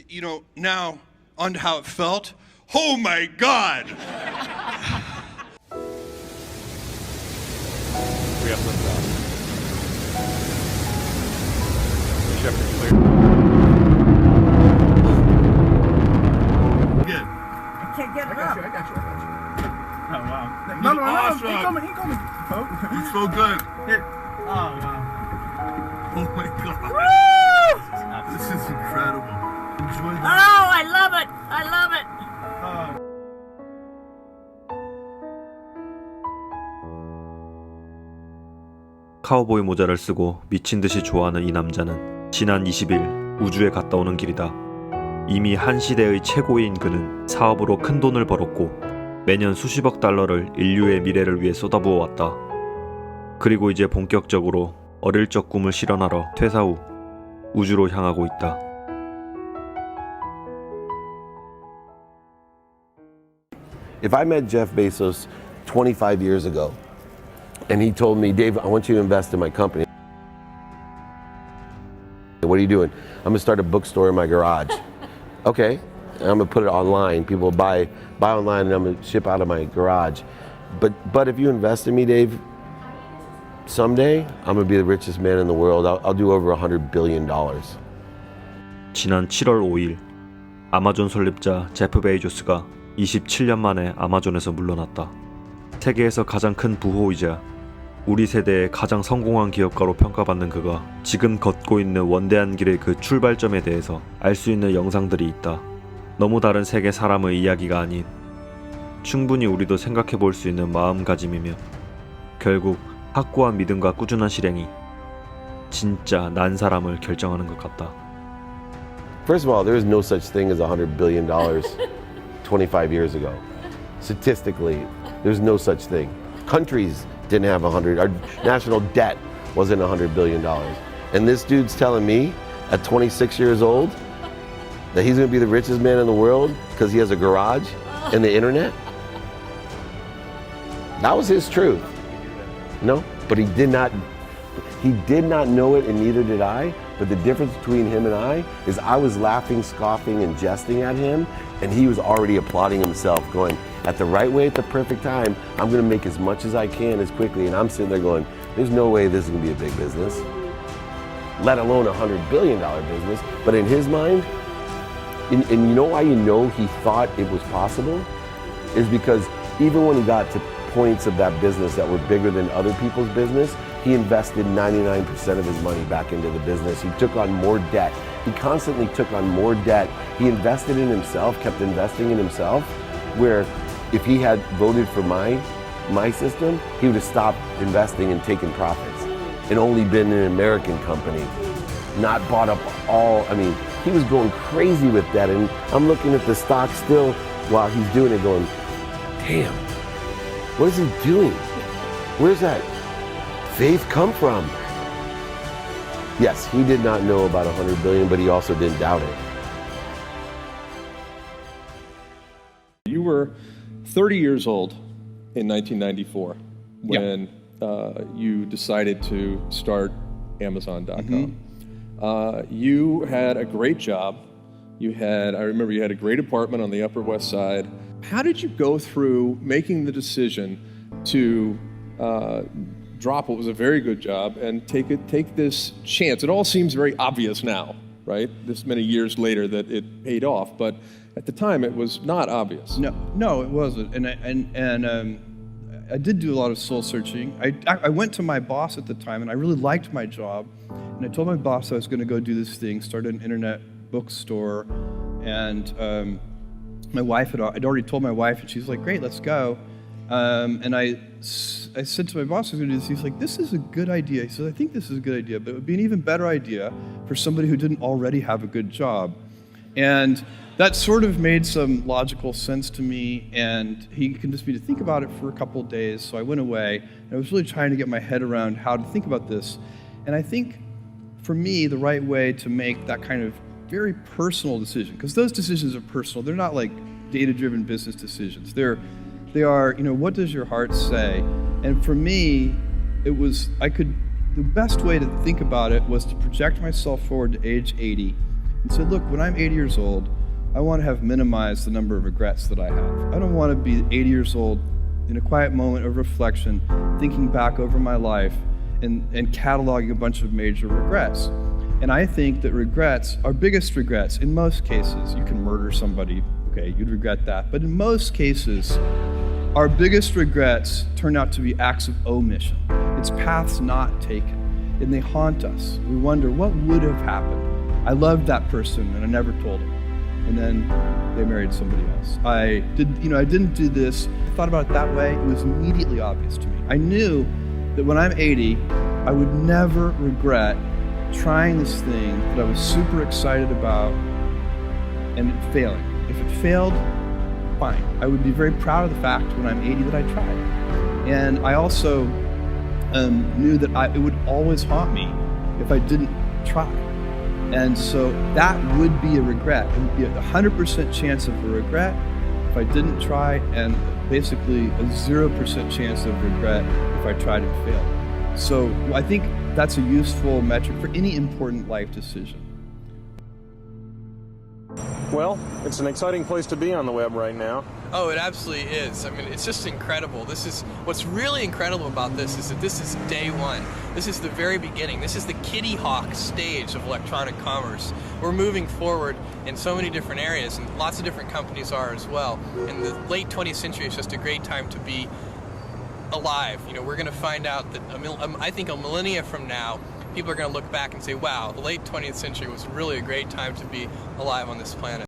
You know, now on how it felt. Oh my God! We have some stuff. Chef is clear. Good. I can't get it up. I got you. Oh, wow. No, He coming. It's so good. Oh, wow. Oh my God. Woo! This is incredible. Enjoy Oh, that. I love it. I love it. 카우보이 모자를 쓰고 미친 듯이 좋아하는 이 남자는 지난 20일 우주에 갔다 오는 길이다. 이미 한 시대의 최고인 그는 사업으로 큰 돈을 벌었고 매년 수십억 달러를 인류의 미래를 위해 쏟아부어 왔다. 그리고 이제 본격적으로 어릴 적 꿈을 실현하러 퇴사 후 우주로 향하고 있다. If I met Jeff Bezos 25 years ago and he told me, Dave, I want you to invest in my company. What are you doing? I'm gonna start a bookstore in my garage. Okay, and I'm gonna put it online. People buy online and I'm gonna ship out of my garage. But if you invest in me, Dave, someday I'm gonna be the richest man in the world. I'll do over $100 billion. 지난 7월 5일 아마존 설립자 제프베조스가 27년 만에 아마존에서 물러났다. 세계에서 가장 큰 부호이자 우리 세대의 가장 성공한 기업가로 평가받는 그가 지금 걷고 있는 원대한 길의 그 출발점에 대해서 알 수 있는 영상들이 있다. 너무 다른 세계 사람의 이야기가 아닌 충분히 우리도 생각해 볼 수 있는 마음가짐이며 결국 확고한 믿음과 꾸준한 실행이 진짜 난 사람을 결정하는 것 같다. First of all, there is no such thing as $100 billion 25 years ago. Statistically, there's no such thing. Countries didn't have 100. Our national debt wasn't $100 billion. And this dude's telling me at 26 years old that he's going to be the richest man in the world because he has a garage and the internet? That was his truth. No, but he did not know it, and neither did I. But the difference between him and I is I was laughing, scoffing, and jesting at him, and he was already applauding himself, going, at the right way, at the perfect time, I'm gonna make as much as I can as quickly. And I'm sitting there going, there's no way this is gonna be a big business, let alone a $100 billion business. But in his mind, and you know why you know he thought it was possible? Is because even when he got to points of that business that were bigger than other people's business, he invested 99% of his money back into the business. He took on more debt. He constantly took on more debt. He invested in himself, kept investing in himself, where if he had voted for my system, he would have stopped investing and taken profits and only been an American company, not bought up all. I mean, he was going crazy with that. And I'm looking at the stock still while he's doing it going, damn, what is he doing? Where's that faith come from? Yes, he did not know about 100 billion, but he also didn't doubt it. You were 30 years old in 1994 when you decided to start Amazon.com. You had a great job. I remember you had a great apartment on the Upper West Side. How did you go through making the decision to drop what was a very good job and take this chance? It all seems very obvious now, right? This many years later that it paid off, but at the time it was not obvious. No, it wasn't. And I did do a lot of soul searching. I went to my boss at the time, and I really liked my job. And I told my boss I was going to go do this thing, start an internet bookstore. And my wife I'd already told my wife, and she's like, "Great, let's go." And I said to my boss, I was going to do this. He's like, "This is a good idea." He said, "I think this is a good idea, but it would be an even better idea for somebody who didn't already have a good job." And that sort of made some logical sense to me, and he convinced me to think about it for a couple of days. So I went away, and I was really trying to get my head around how to think about this. And I think, for me, the right way to make that kind of very personal decision, because those decisions are personal. They're not like data-driven business decisions. They are, what does your heart say? And for me, the best way to think about it was to project myself forward to age 80 and said, look, when I'm 80 years old, I want to have minimized the number of regrets that I have. I don't want to be 80 years old in a quiet moment of reflection, thinking back over my life and cataloging a bunch of major regrets. And I think that regrets, our biggest regrets, in most cases, you can murder somebody, okay, you'd regret that. But in most cases, our biggest regrets turn out to be acts of omission. It's paths not taken, and they haunt us. We wonder, what would have happened? I loved that person, and I never told him. And then they married somebody else. I didn't do this. I thought about it that way. It was immediately obvious to me. I knew that when I'm 80, I would never regret trying this thing that I was super excited about and it failing. If it failed, fine. I would be very proud of the fact when I'm 80 that I tried. And I also knew that it would always haunt me if I didn't try. And so that would be a regret. It would be a 100% chance of a regret if I didn't try, and basically a 0% chance of regret if I tried and failed. So I think that's a useful metric for any important life decision. Well, it's an exciting place to be on the web right now. Oh, it absolutely is. I mean, it's just incredible. What's really incredible about this is that this is day one. This is the very beginning. This is the Kitty Hawk stage of electronic commerce. We're moving forward in so many different areas, and lots of different companies are as well. And the late 20th century is just a great time to be alive. You know, we're going to find out that I think a millennia from now, people are going to look back and say, wow, the late 20th century was really a great time to be alive on this planet.